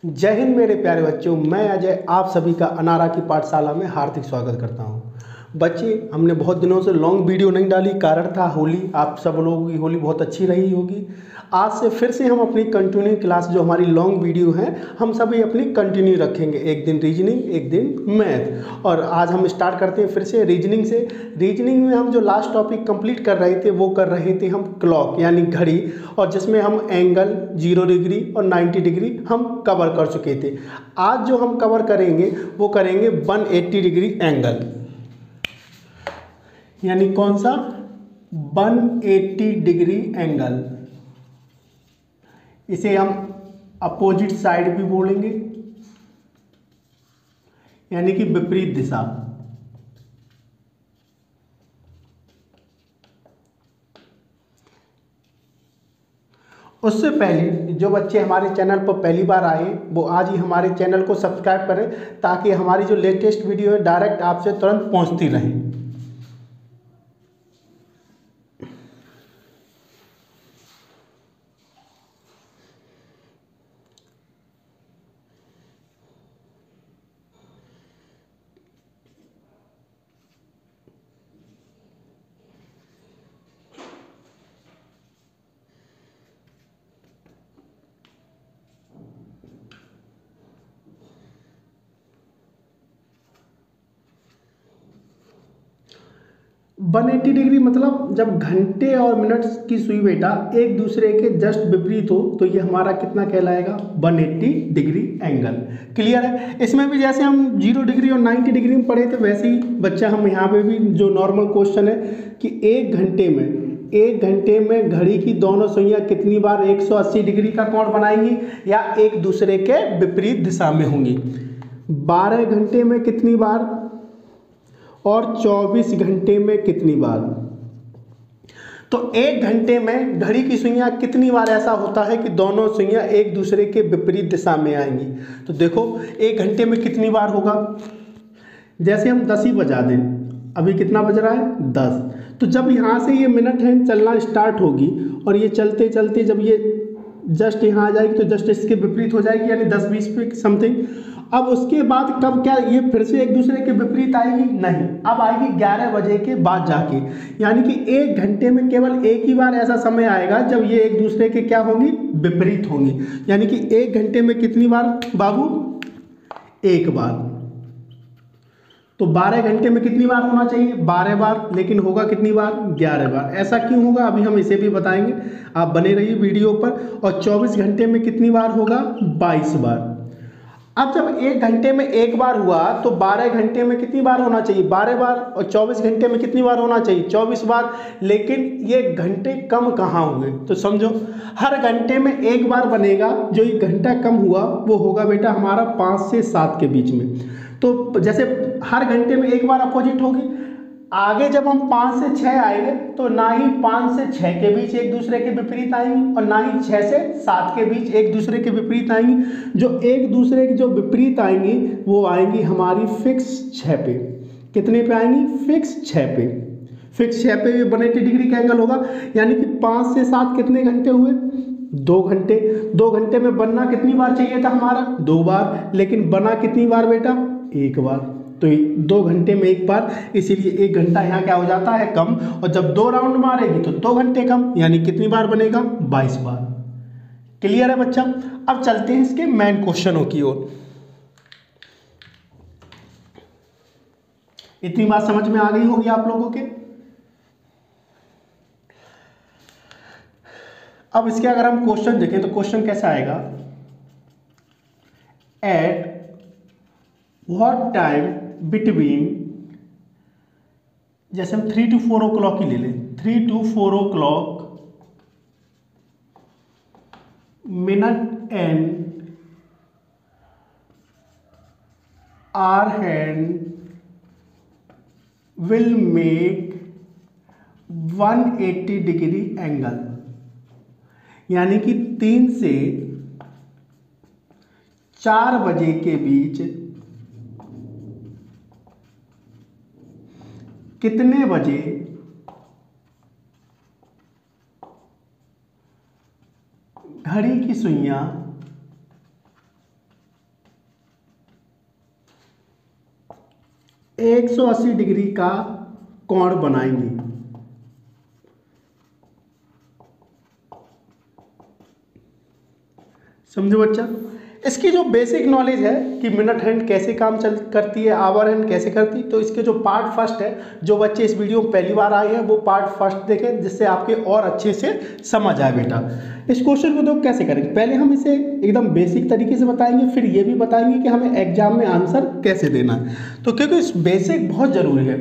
जय हिंद मेरे प्यारे बच्चों, मैं अजय आप सभी का अनारा की पाठशाला में हार्दिक स्वागत करता हूं। बच्चे, हमने बहुत दिनों से लॉन्ग वीडियो नहीं डाली, कारण था होली। आप सब लोगों की होली बहुत अच्छी रही होगी। आज से फिर से हम अपनी कंटिन्यू क्लास जो हमारी लॉन्ग वीडियो हैं हम सभी अपनी कंटिन्यू रखेंगे। एक दिन रीजनिंग, एक दिन मैथ। और आज हम स्टार्ट करते हैं फिर से रीजनिंग से। रीजनिंग में हम जो लास्ट टॉपिक कंप्लीट कर रहे थे वो कर रहे थे हम क्लॉक यानी घड़ी, और जिसमें हम एंगल 0 डिग्री और 90 डिग्री हम कवर कर चुके थे। आज जो हम कवर करेंगे वो करेंगे 180 डिग्री एंगल, यानी कौन सा 180 डिग्री एंगल। इसे हम अपोजिट साइड भी बोलेंगे, यानी कि विपरीत दिशा। उससे पहले जो बच्चे हमारे चैनल पर पहली बार आए वो आज ही हमारे चैनल को सब्सक्राइब करें, ताकि हमारी जो लेटेस्ट वीडियो है डायरेक्ट आपसे तुरंत पहुंचती रहे। वन 80 डिग्री मतलब जब घंटे और मिनट की सुई बेटा एक दूसरे के जस्ट विपरीत हो तो ये हमारा कितना कहलाएगा 180 डिग्री एंगल। क्लियर है। इसमें भी जैसे हम 0 डिग्री और 90 डिग्री में पढ़े थे वैसे ही बच्चा हम यहाँ पे भी जो नॉर्मल क्वेश्चन है कि एक घंटे में घड़ी की दोनों सुइयां कितनी बार 180 डिग्री का कोण बनाएंगी या एक दूसरे के विपरीत दिशा में होंगी। 12 घंटे में कितनी बार और 24 घंटे में कितनी बार। तो एक घंटे में घड़ी की सुइयां कितनी बार ऐसा होता है कि दोनों सुइयां एक दूसरे के विपरीत दिशा में आएंगी। तो देखो एक घंटे में कितनी बार होगा। जैसे हम 10 ही बजा दें, अभी कितना बज रहा है 10, तो जब यहाँ से ये मिनट हैंड चलना स्टार्ट होगी और ये चलते चलते जब ये जस्ट यहाँ आ जाएगी तो जस्ट इसके विपरीत हो जाएगी, यानी 10-20 पे समथिंग। अब उसके बाद कब क्या ये फिर से एक दूसरे के विपरीत आएगी? नहीं, अब आएगी 11 बजे के बाद जाके, यानी कि एक घंटे में केवल एक ही बार ऐसा समय आएगा जब ये एक दूसरे के क्या होंगी? विपरीत होंगी। यानी कि एक घंटे में कितनी बार बाबू? एक बार। तो 12 घंटे में कितनी बार होना चाहिए? 12 बार, लेकिन होगा कितनी बार? 11 बार। ऐसा क्यों होगा अभी हम इसे भी बताएंगे, आप बने रहिए वीडियो पर। और 24 घंटे में कितनी बार होगा? 22 बार। अब जब एक घंटे में एक बार हुआ तो 12 घंटे में कितनी बार होना चाहिए? 12 बार। और 24 घंटे में कितनी बार होना चाहिए? 24 बार। लेकिन ये घंटे कम कहाँ हुए? तो समझो हर घंटे में एक बार बनेगा, जो ये घंटा कम हुआ वो होगा बेटा हमारा 5 से 7 के बीच में। तो जैसे हर घंटे में एक बार अपोजिट होगी, आगे जब हम 5 से 6 आएंगे तो ना ही 5 से 6 के बीच एक दूसरे के विपरीत आएंगी और ना ही 6 से 7 के बीच एक दूसरे के विपरीत आएंगी। जो एक दूसरे के जो विपरीत आएंगी वो आएंगी हमारी फिक्स 6 पे। कितने पे आएंगी? फिक्स 6 पे। फिक्स 6 पे 180 डिग्री का एंगल होगा, यानी कि 5 से 7 कितने घंटे हुए? 2 घंटे। 2 घंटे में बनना कितनी बार चाहिए था हमारा? 2 बार। लेकिन बना कितनी बार बेटा? एक बार। तो 2 घंटे में एक बार, इसीलिए एक घंटा यहाँ क्या हो जाता है? कम। और जब 2 राउंड मारेगी तो 2 घंटे कम, यानी कितनी बार बनेगा? 22 बार। क्लियर है बच्चा। अब चलते हैं इसके मेन क्वेश्चनों की ओर। इतनी बात समझ में आ गई होगी आप लोगों के। अब इसके अगर हम क्वेश्चन देखें तो क्वेश्चन कैसा आएगा? एट व्हाट टाइम बिटवीन, जैसे हम 3 to 4 o'clock ही ले लें, 3 to 4 o'clock minute and hour hand will make 180 degree angle, यानी कि 3 से 4 बजे के बीच कितने बजे घड़ी की सुइयां 180 डिग्री का कोण बनाएंगी। समझो बच्चा, इसकी जो बेसिक नॉलेज है कि मिनट हैंड कैसे काम करती है, आवर हैंड कैसे करती, तो इसके जो पार्ट फर्स्ट है, जो बच्चे इस वीडियो में पहली बार आए हैं वो पार्ट फर्स्ट देखें, जिससे आपके और अच्छे से समझ आए बेटा। इस क्वेश्चन को तो कैसे करेंगे, पहले हम इसे एकदम बेसिक तरीके से बताएंगे, फिर ये भी बताएंगे कि हमें एग्जाम में आंसर कैसे देना है। तो क्योंकि इस बेसिक बहुत ज़रूरी है,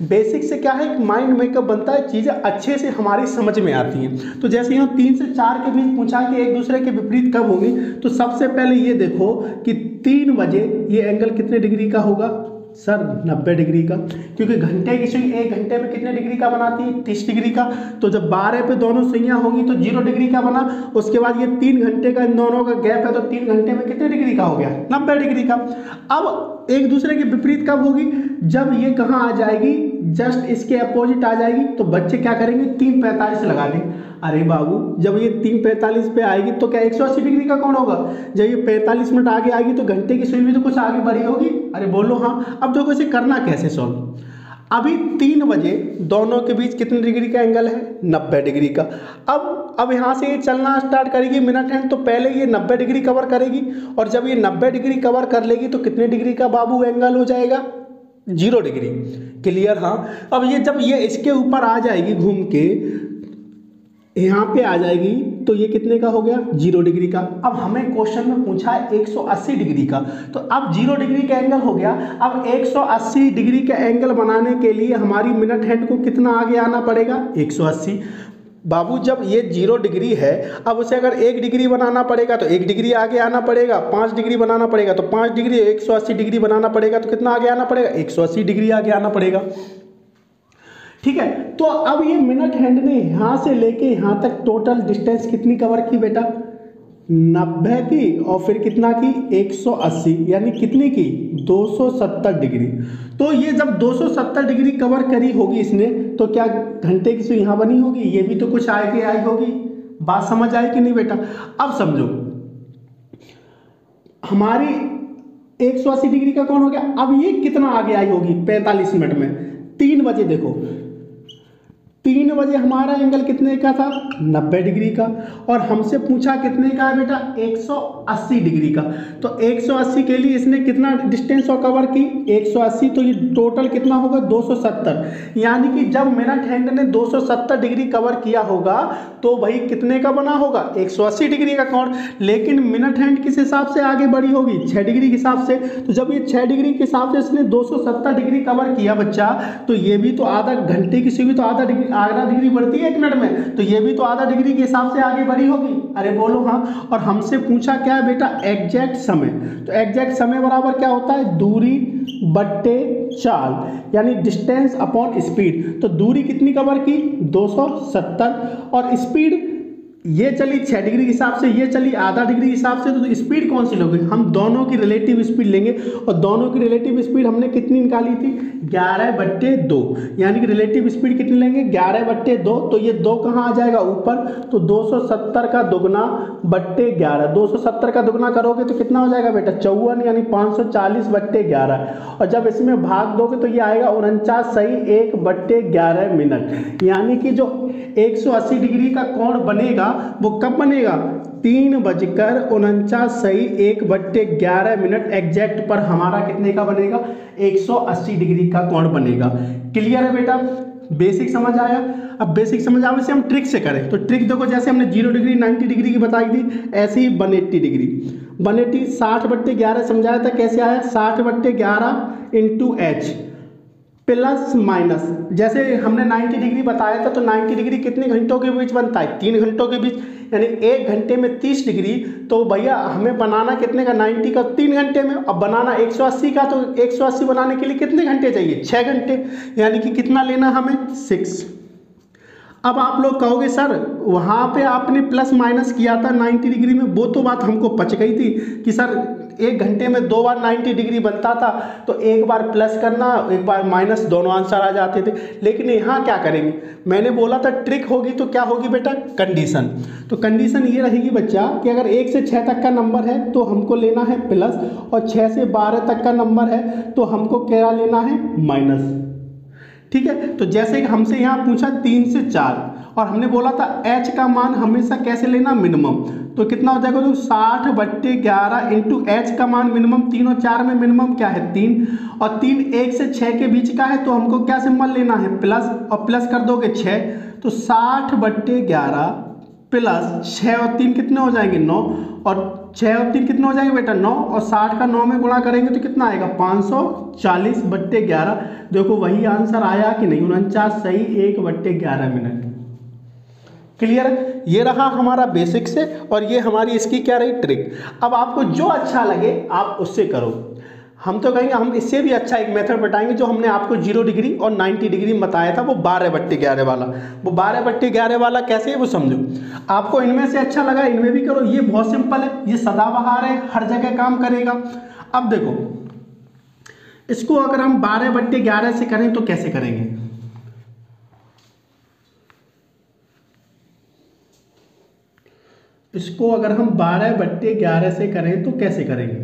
बेसिक से क्या है कि माइंड मेकअप बनता है, चीज़ें अच्छे से हमारी समझ में आती हैं। तो जैसे यहाँ 3 से 4 के बीच पूछा कि एक दूसरे के विपरीत कब होंगी, तो सबसे पहले ये देखो कि 3 बजे ये एंगल कितने डिग्री का होगा सर, 90 डिग्री का, क्योंकि घंटे की सुई 1 घंटे में कितने डिग्री का बनाती है, 30 डिग्री का। तो जब 12 पे दोनों सुइयां होंगी तो 0 डिग्री का बना। उसके बाद ये 3 घंटे का इन दोनों का गैप है, तो 3 घंटे में कितने डिग्री का हो गया, 90 डिग्री का। अब एक दूसरे के विपरीत कब होगी, जब ये कहाँ आ जाएगी, जस्ट इसके अपोजिट आ जाएगी। तो बच्चे क्या करेंगे, 3:45 लगा देंगे। अरे बाबू, जब ये 3:45 पे आएगी तो क्या 180 डिग्री का कौन होगा, जब ये 45 मिनट आगे आएगी तो घंटे की सुई भी तो कुछ आगे बढ़ी होगी। अरे बोलो हाँ। अब देखो इसे करना कैसे सॉल्व, अभी 3 बजे दोनों के बीच कितने डिग्री का एंगल है, 90 डिग्री का। अब यहाँ से ये चलना स्टार्ट करेगी मिनट हैंड, तो पहले ये 90 डिग्री कवर करेगी, और जब ये 90 डिग्री कवर कर लेगी तो कितने डिग्री का बाबू एंगल हो जाएगा, 0 डिग्री। क्लियर, हाँ। अब ये जब ये इसके ऊपर आ जाएगी घूम के यहाँ पे आ जाएगी तो ये कितने का हो गया, 0 डिग्री का। अब हमें क्वेश्चन में पूछा है 180 डिग्री का, तो अब 0 डिग्री का एंगल हो गया। अब 180 डिग्री का एंगल बनाने के लिए हमारी मिनट हैंड को कितना आगे आना पड़ेगा, 180। बाबू जब ये 0 डिग्री है, अब उसे अगर 1 डिग्री बनाना पड़ेगा तो 1 डिग्री आगे आना पड़ेगा, 5 डिग्री बनाना पड़ेगा तो 5 डिग्री, 180 डिग्री बनाना पड़ेगा तो कितना आगे आना पड़ेगा, 180 डिग्री आगे आना पड़ेगा। ठीक है, तो अब ये मिनट हैंड ने यहाँ से लेके यहाँ तक टोटल डिस्टेंस कितनी कवर की बेटा, 90 की, और फिर कितना की 180, यानी कितनी की 270 डिग्री। तो ये जब 270 डिग्री कवर करी होगी इसने, तो क्या घंटे की सुई यहाँ बनी होगी, ये भी तो कुछ आगे आई होगी। बात समझ आई कि नहीं बेटा। अब समझो हमारी 180 डिग्री का कौन हो गया, अब ये कितना आगे आई होगी 45 मिनट में। 3 बजे देखो, 3 बजे हमारा एंगल कितने का था, 90 डिग्री का, और हमसे पूछा कितने का है बेटा, 180 डिग्री का। तो 180 के लिए इसने कितना डिस्टेंस और कवर की, 180, तो ये टोटल कितना होगा 270। यानी कि जब मिनट हैंड ने 270 डिग्री कवर किया होगा तो भाई कितने का बना होगा, 180 डिग्री का कोण। लेकिन मिनट हैंड किस हिसाब से आगे बढ़ी होगी, 6 डिग्री के हिसाब से। तो जब ये 6 डिग्री के हिसाब से इसने 270 डिग्री कवर किया बच्चा, तो ये भी तो आधा, घंटे की सुई भी तो आधा डिग्री बढ़ती है 1 मिनट में, तो ये भी तो आधा डिग्री के हिसाब से आगे बढ़ी होगी। अरे बोलो हाँ। और हमसे पूछा क्या है बेटा, एग्जैक्ट समय। तो एग्जैक्ट समय बराबर क्या होता है, दूरी बट्टे चाल, यानी डिस्टेंस अपॉन स्पीड। तो दूरी कितनी कवर की, 270, और स्पीड ये चली 6 डिग्री के हिसाब से, ये चली आधा डिग्री के हिसाब से। तो स्पीड कौन सी लोगे, हम दोनों की रिलेटिव स्पीड लेंगे, और दोनों की रिलेटिव स्पीड हमने कितनी निकाली थी, 11/2, यानी कि रिलेटिव स्पीड कितनी लेंगे, 11/2। तो ये 2 कहाँ आ जाएगा ऊपर, तो 270 का दुगना बट्टे 11, 270 का दुगना करोगे तो कितना हो जाएगा बेटा, 54, यानी 540/11। और जब इसमें भाग दोगे तो ये आएगा 49.1/11 मिनट। यानी कि जो 180 डिग्री का कोण बनेगा वो कब बनेगा, 3:49.1/11 मिनट एग्जैक्ट पर हमारा कितने का बनेगा, 180 डिग्री का कोण बनेगा। क्लियर है बेटा, बेसिक समझ आया। अब बेसिक समझ आने से हम ट्रिक से करें, तो ट्रिक देखो, जैसे हमने 0 डिग्री 90 डिग्री की बताई थी, ऐसे ही 180 डिग्री, 180 60/11 समझाया था, कैसे आया, 60/11 × h प्लस माइनस। जैसे हमने 90 डिग्री बताया था, तो 90 डिग्री कितने घंटों के बीच बनता है, 3 घंटों के बीच, यानी 1 घंटे में 30 डिग्री। तो भैया हमें बनाना कितने का, 90 का 3 घंटे में, अब बनाना 180 का, तो 180 बनाने के लिए कितने घंटे चाहिए, 6 घंटे, यानी कि कितना लेना हमें, 6। अब आप लोग कहोगे सर वहाँ पे आपने प्लस माइनस किया था 90 डिग्री में, वो तो बात हमको पच गई थी कि सर एक घंटे में 2 बार 90 डिग्री बनता था, तो एक बार प्लस करना एक बार माइनस, दोनों आंसर आ जाते थे। लेकिन यहाँ क्या करेंगे, मैंने बोला था ट्रिक होगी, तो क्या होगी बेटा, कंडीशन। तो कंडीशन ये रहेगी बच्चा कि अगर 1 से 6 तक का नंबर है तो हमको लेना है प्लस, और 6 से 12 तक का नंबर है तो हमको क्या लेना है, माइनस। ठीक है, तो जैसे कि हमसे यहाँ पूछा 3 से 4, और हमने बोला था h का मान हमेशा कैसे लेना, मिनिमम। तो कितना हो जाएगा, तो 60/11 इंटू एच का मान मिनिमम, 3 और 4 में मिनिमम क्या है, 3, और 3 1 से 6 के बीच का है, तो हमको क्या सिंबल लेना है, प्लस, और प्लस कर दोगे 6, तो 60/11 प्लस 6 और 3 कितने हो जाएंगे, 9, और 6 और 3 कितने हो जाएंगे बेटा, 9, और 60 का 9 में गुणा करेंगे तो कितना आएगा, 540/11। देखो वही आंसर आया कि नहीं, 49 सही 1/11 मिनट। क्लियर है, ये रहा हमारा बेसिक से, और ये हमारी इसकी क्या रही, ट्रिक। अब आपको जो अच्छा लगे आप उससे करो। हम तो कहेंगे हम इससे भी अच्छा एक मेथड बताएंगे, जो हमने आपको 0 डिग्री और 90 डिग्री बताया था, वो 12/11 वाला। वो 12/11 वाला कैसे है वो समझो। आपको इनमें से अच्छा लगा इनमें भी करो, ये बहुत सिंपल है, ये सदाबहार है, हर जगह काम करेगा। अब देखो इसको अगर हम 12/11 से करें तो कैसे करेंगे, इसको अगर हम 12/11 से करें तो कैसे करेंगे।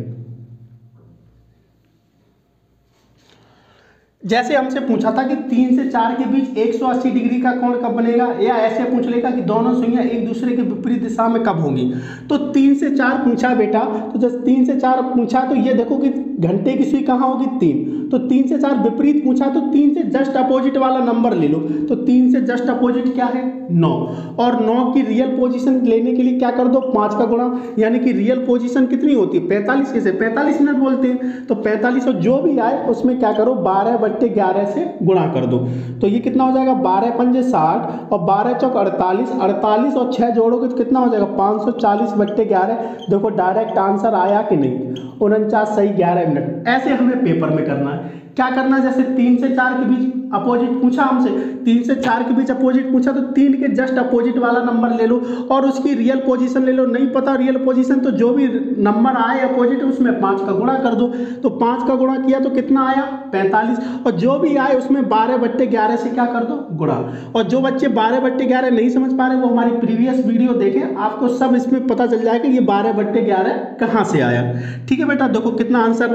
जैसे हमसे पूछा था कि 3 से 4 के बीच 180 डिग्री का कोण कब बनेगा, या ऐसे पूछ लेगा कि दोनों सुइयां एक दूसरे के विपरीत दिशा में कब होंगी। तो 3 से 4 पूछा बेटा, तो जब 3 से 4 पूछा तो ये देखो कि घंटे की सुई कहाँ होगी, 3, तो 3 से 4 विपरीत पूछा, तो 3 से जस्ट अपोजिट वाला नंबर ले लो। तो 3 से जस्ट अपोजिट क्या है, 9, और 9 की रियल पोजीशन लेने के लिए क्या कर दो, 5 का गुणा, यानी कि रियल पोजीशन कितनी होती है, 45, इसे 45 मिनट बोलते हैं। तो 45 और जो भी आए उसमें क्या करो, 12/11 से गुणा कर दो। तो ये कितना हो जाएगा, 12 पंजे 60 और 12 चौक 48, 48 और 6 जोड़ोगे तो कितना हो जाएगा, 540/11। देखो डायरेक्ट आंसर आया कि नहीं, 49 सही 11 मिनट। ऐसे हमें पेपर में करना है। क्या करना है, जैसे 3 से 4 के बीच अपोजिट पूछा हमसे, 3 से 4 के बीच अपोजिट पूछा, तो 3 के जस्ट अपोजिट वाला नंबर ले लो और उसकी रियल पोजीशन ले लो। नहीं पता रियल पोजीशन, तो जो भी नंबर आए अपोजिट उसमें 5 का गुणा कर दो। तो 5 का गुणा किया तो कितना आया, 45, और जो भी आए उसमें 12/11 से क्या कर दो, गुणा। और जो बच्चे 12/11 नहीं समझ पा रहे वो हमारी प्रीवियस वीडियो देखें, आपको सब इसमें पता चल जाएगा ये 12/11 कहाँ से आया। ठीक है बेटा, देखो कितना आंसर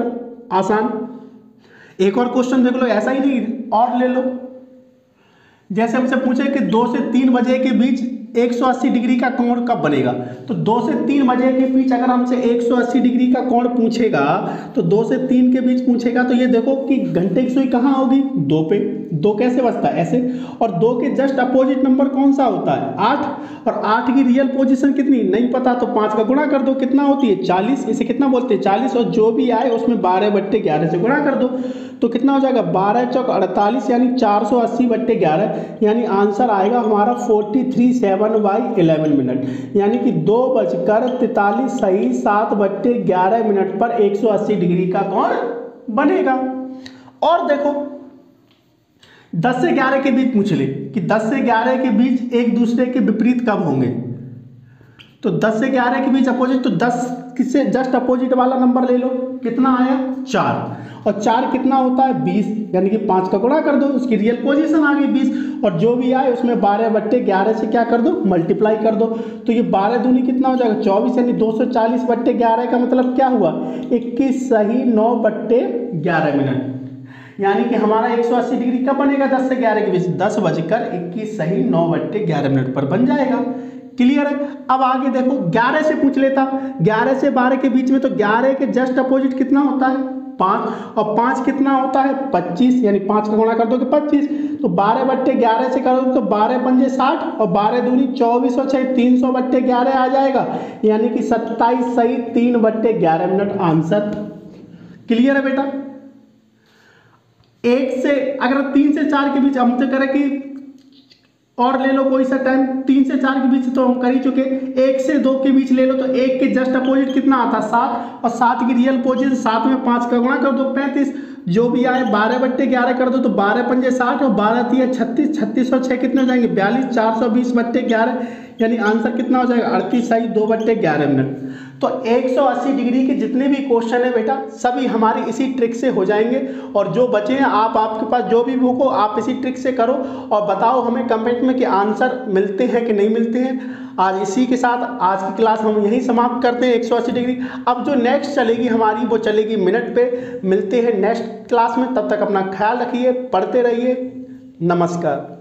आसान। एक और क्वेश्चन देख लो, ऐसा ही नहीं और ले लो। जैसे हमसे पूछे कि 2 से 3 बजे के बीच 180 डिग्री का कोण कब बनेगा। तो 2 से 3 बजे के बीच अगर हमसे 180 डिग्री का कोण पूछेगा, तो 2 से 3 के बीच पूछेगा, तो ये देखो कि घंटे की सुई कहाँ होगी, 2 पे। 2 कैसे बचता है, ऐसे, और 2 के जस्ट अपोजिट नंबर कौन सा होता है, 8, और 8 की रियल पोजीशन कितनी नहीं पता, तो 5 का गुणा कर दो, कितना होती है 40, इसे कितना बोलते हैं 40, और जो भी आए उसमें 12/11 से गुणा कर दो, तो कितना हो जाएगा, 12 चौक 48, यानी 480/11, यानी आंसर आएगा हमारा 43.7/11 मिनट, यानी कि 2:43 सही 7/11 मिनट पर 180 डिग्री का कोण बनेगा। और देखो 10 से 11 के बीच पूछ ले कि 10 से 11 के बीच एक दूसरे के विपरीत कब होंगे। तो 10 से 11 के बीच अपोजिट, तो 10 किससे जस्ट अपोजिट वाला नंबर ले लो, कितना आया 4, और 4 कितना होता है 20, यानी कि 5 का गुणा कर दो, उसकी रियल पोजीशन आ गई 20, और जो भी आए उसमें 12/11 से क्या कर दो, मल्टीप्लाई कर दो। तो ये 12 दूनी कितना हो जाएगा 24, यानी 240/11 का मतलब क्या हुआ, 21 सही 9/11 मिनट, यानी कि हमारा 180 डिग्री कब बनेगा, 10 से 11 के बीच, 10:21 सही 9/11 मिनट पर बन जाएगा। क्लियर है। अब आगे देखो 11 से पूछ लेता, 11 से 12 के बीच में, तो 11 के जस्ट अपोजिट कितना होता है 5, और 5 कितना होता है 25, यानी 5 का गुणा कर दोगे 25, तो 12/11 से करोगे तो 12 पंजे 60 और 12 दूनी 24 और 6 300/11 आ जाएगा, यानी कि 27 सही 3/11 मिनट आंसर। क्लियर है बेटा। 1 से अगर 3 से 4 के बीच हम तो करें कि और ले लो कोई सा टाइम, 3 से 4 के बीच तो हम कर ही चुके, 1 से 2 के बीच ले लो, तो 1 के जस्ट अपोजिट कितना आता है 7, और 7 की रियल पोजीशन 7 में 5 का गुणा कर दो 35, जो भी आए 12/11 कर दो तो 12 पंजे 60 और 12 तिया 36, 36 और 6 कितने हो जाएंगे 42, 420/11 यानी आंसर कितना हो जाएगा 38 सही 2/11 मिनट। तो 180 डिग्री के जितने भी क्वेश्चन है बेटा सभी हमारी इसी ट्रिक से हो जाएंगे, और जो बचे हैं आपके पास जो भी बुक हो आप इसी ट्रिक से करो और बताओ हमें कमेंट में कि आंसर मिलते हैं कि नहीं मिलते हैं। आज इसी के साथ आज की क्लास हम यहीं समाप्त करते हैं 180 डिग्री। अब जो नेक्स्ट चलेगी हमारी वो चलेगी मिनट पे। मिलते हैं नेक्स्ट क्लास में, तब तक अपना ख्याल रखिए, पढ़ते रहिए। नमस्कार।